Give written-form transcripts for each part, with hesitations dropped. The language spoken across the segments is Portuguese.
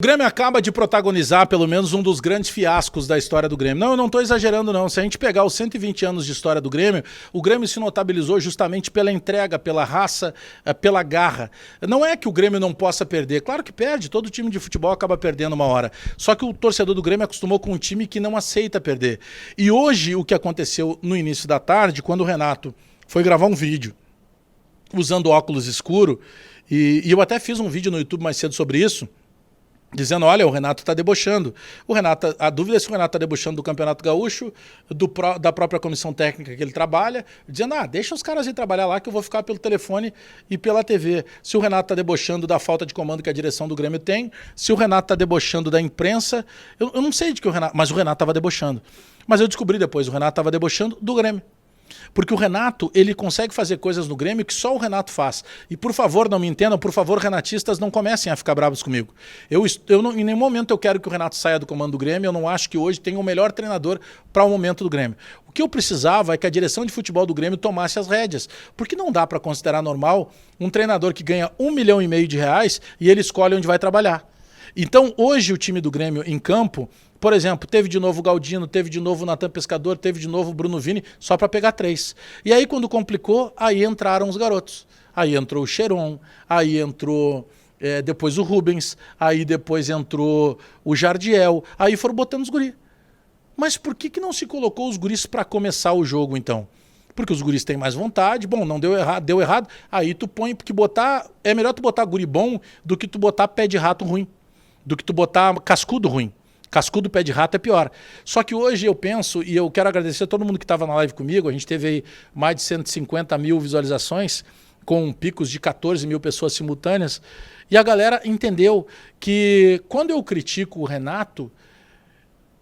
Grêmio acaba de protagonizar pelo menos um dos grandes fiascos da história do Grêmio. Não, eu não estou exagerando não. Se a gente pegar os 120 anos de história do Grêmio, o Grêmio se notabilizou justamente pela entrega, pela raça, pela garra. Não é que o Grêmio não possa perder. Claro que perde, todo time de futebol acaba perdendo uma hora. Só que o torcedor do Grêmio acostumou com um time que não aceita perder. E hoje o que aconteceu no início da tarde, quando o Renato foi gravar um vídeo usando óculos escuro, e eu até fiz um vídeo no YouTube mais cedo sobre isso, dizendo, olha, o Renato está debochando. A dúvida é se o Renato está debochando do Campeonato Gaúcho, da própria comissão técnica que ele trabalha, dizendo, deixa os caras ir trabalhar lá que eu vou ficar pelo telefone e pela TV. Se o Renato está debochando da falta de comando que a direção do Grêmio tem, se o Renato está debochando da imprensa, eu não sei de que o Renato, mas o Renato estava debochando. Mas eu descobri depois, o Renato estava debochando do Grêmio. Porque o Renato, ele consegue fazer coisas no Grêmio que só o Renato faz. E por favor, não me entendam, por favor, renatistas, não comecem a ficar bravos comigo. Em nenhum momento eu quero que o Renato saia do comando do Grêmio, eu não acho que hoje tem o melhor treinador para o momento do Grêmio. O que eu precisava é que a direção de futebol do Grêmio tomasse as rédeas. Porque não dá para considerar normal um treinador que ganha R$1,5 milhão e ele escolhe onde vai trabalhar. Então, hoje o time do Grêmio em campo, por exemplo, teve de novo o Galdino, teve de novo o Natan Pescador, teve de novo o Bruno Vini, só para pegar 3. E aí quando complicou, aí entraram os garotos. Aí entrou o Cheron, aí entrou depois o Rubens, aí depois entrou o Jardiel, aí foram botando os guris. Mas por que não se colocou os guris para começar o jogo então? Porque os guris têm mais vontade, bom, não deu errado, aí tu põe, porque é melhor tu botar guri bom do que tu botar pé de rato ruim, do que tu botar cascudo ruim. Cascudo pé de rato é pior. Só que hoje eu penso, e eu quero agradecer a todo mundo que estava na live comigo, a gente teve aí mais de 150 mil visualizações, com picos de 14 mil pessoas simultâneas, e a galera entendeu que quando eu critico o Renato,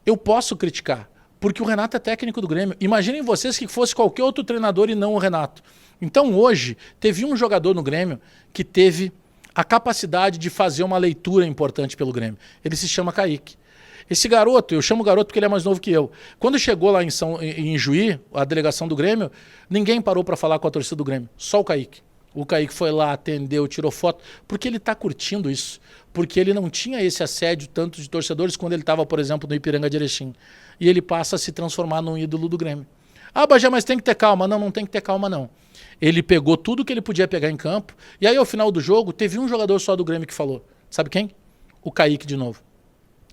eu posso criticar, porque o Renato é técnico do Grêmio. Imaginem vocês que fosse qualquer outro treinador e não o Renato. Então hoje, teve um jogador no Grêmio que teve a capacidade de fazer uma leitura importante pelo Grêmio. Ele se chama Kaique. Esse garoto, eu chamo garoto porque ele é mais novo que eu. Quando chegou lá em Juí, a delegação do Grêmio, ninguém parou para falar com a torcida do Grêmio, só o Kaique. O Kaique foi lá, atendeu, tirou foto, porque ele está curtindo isso. Porque ele não tinha esse assédio tanto de torcedores quando ele estava, por exemplo, no Ipiranga de Erechim. E ele passa a se transformar num ídolo do Grêmio. Bajé, mas tem que ter calma. Não tem que ter calma, não. Ele pegou tudo que ele podia pegar em campo, e aí ao final do jogo, teve um jogador só do Grêmio que falou. Sabe quem? O Kaique de novo.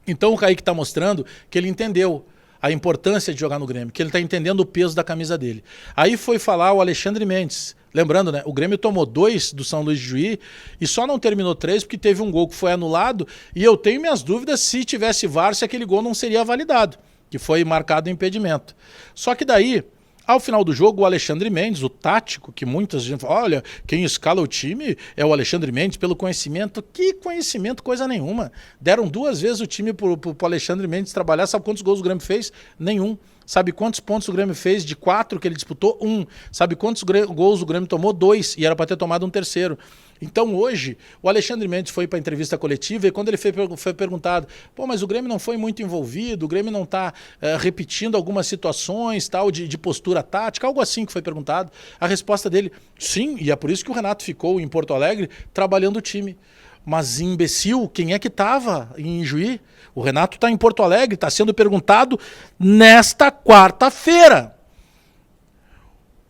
Então o Kaique está mostrando que ele entendeu a importância de jogar no Grêmio, que ele está entendendo o peso da camisa dele. Aí foi falar o Alexandre Mendes. Lembrando, né? O Grêmio tomou 2 do São Luís de Juí e só não terminou 3 porque teve um gol que foi anulado, e eu tenho minhas dúvidas se tivesse VAR, se aquele gol não seria validado, que foi marcado impedimento. Só que daí, ao final do jogo, o Alexandre Mendes, o tático, que muitas gente fala, olha, quem escala o time é o Alexandre Mendes pelo conhecimento. Que conhecimento, coisa nenhuma. Deram 2 vezes o time pro Alexandre Mendes trabalhar. Sabe quantos gols o Grêmio fez? Nenhum. Sabe quantos pontos o Grêmio fez de 4 que ele disputou? 1. Sabe quantos gols o Grêmio tomou? 2. E era para ter tomado um terceiro. Então hoje, o Alexandre Mendes foi para a entrevista coletiva e quando ele foi perguntado, mas o Grêmio não foi muito envolvido, o Grêmio não está repetindo algumas situações tal de postura tática, algo assim que foi perguntado. A resposta dele, sim, e é por isso que o Renato ficou em Porto Alegre trabalhando o time. Mas imbecil, quem é que estava em Juí? O Renato está em Porto Alegre, está sendo perguntado nesta quarta-feira.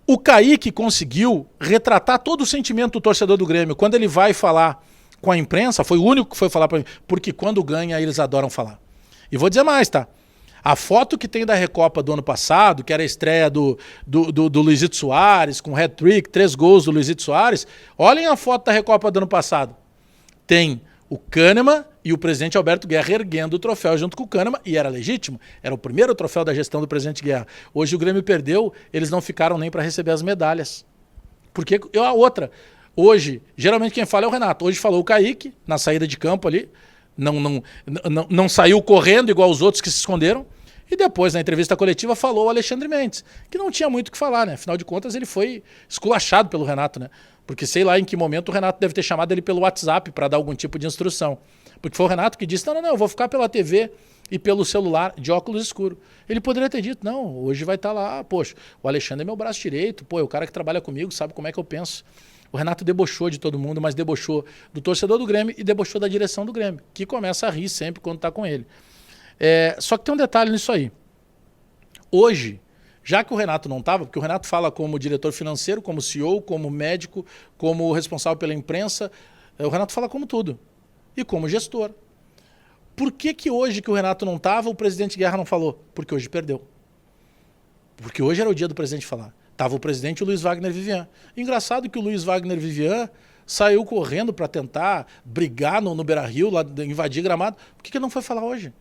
O Kaique conseguiu retratar todo o sentimento do torcedor do Grêmio. Quando ele vai falar com a imprensa, foi o único que foi falar para mim, porque quando ganha eles adoram falar. E vou dizer mais, tá? A foto que tem da Recopa do ano passado, que era a estreia do Luizito Soares, com hat-trick, 3 gols do Luizito Soares, olhem a foto da Recopa do ano passado. Tem o Kahneman e o presidente Alberto Guerra erguendo o troféu junto com o Kahneman, e era legítimo, era o primeiro troféu da gestão do presidente Guerra. Hoje o Grêmio perdeu, eles não ficaram nem para receber as medalhas. Porque a outra, hoje, geralmente quem fala é o Renato, hoje falou o Kaique, na saída de campo ali, não saiu correndo igual os outros que se esconderam, e depois na entrevista coletiva falou o Alexandre Mendes, que não tinha muito o que falar, né? Afinal de contas ele foi esculachado pelo Renato, né? Porque sei lá em que momento o Renato deve ter chamado ele pelo WhatsApp para dar algum tipo de instrução. Porque foi o Renato que disse, não, eu vou ficar pela TV e pelo celular de óculos escuros. Ele poderia ter dito, não, hoje vai estar lá, poxa, o Alexandre é meu braço direito, é o cara que trabalha comigo, sabe como é que eu penso. O Renato debochou de todo mundo, mas debochou do torcedor do Grêmio e debochou da direção do Grêmio, que começa a rir sempre quando está com ele. Só que tem um detalhe nisso aí. Hoje, já que o Renato não estava, porque o Renato fala como diretor financeiro, como CEO, como médico, como responsável pela imprensa, o Renato fala como tudo. E como gestor. Por que hoje que o Renato não estava, o presidente Guerra não falou? Porque hoje perdeu. Porque hoje era o dia do presidente falar. Tava o presidente e o Luiz Wagner Vivian. Engraçado que o Luiz Wagner Vivian saiu correndo para tentar brigar no Beira-Rio, lá invadir Gramado. Por que ele não foi falar hoje?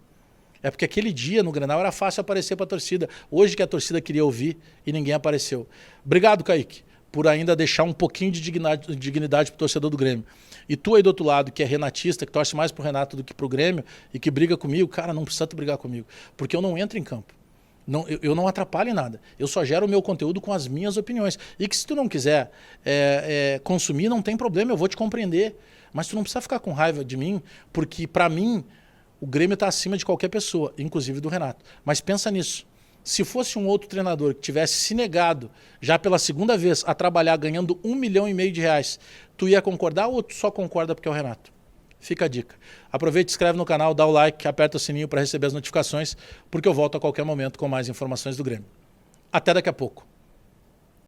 É porque aquele dia no Grenal era fácil aparecer para a torcida. Hoje que a torcida queria ouvir e ninguém apareceu. Obrigado, Kaique, por ainda deixar um pouquinho de dignidade para o torcedor do Grêmio. E tu aí do outro lado, que é renatista, que torce mais pro Renato do que pro Grêmio e que briga comigo, cara, não precisa tu brigar comigo. Porque eu não entro em campo. Não, eu não atrapalho em nada. Eu só gero o meu conteúdo com as minhas opiniões. E que se tu não quiser consumir, não tem problema, eu vou te compreender. Mas tu não precisa ficar com raiva de mim, porque para mim o Grêmio está acima de qualquer pessoa, inclusive do Renato. Mas pensa nisso. Se fosse um outro treinador que tivesse se negado já pela segunda vez a trabalhar ganhando R$1,5 milhão de reais, tu ia concordar ou tu só concorda porque é o Renato? Fica a dica. Aproveita, se inscreve no canal, dá o like, aperta o sininho para receber as notificações, porque eu volto a qualquer momento com mais informações do Grêmio. Até daqui a pouco.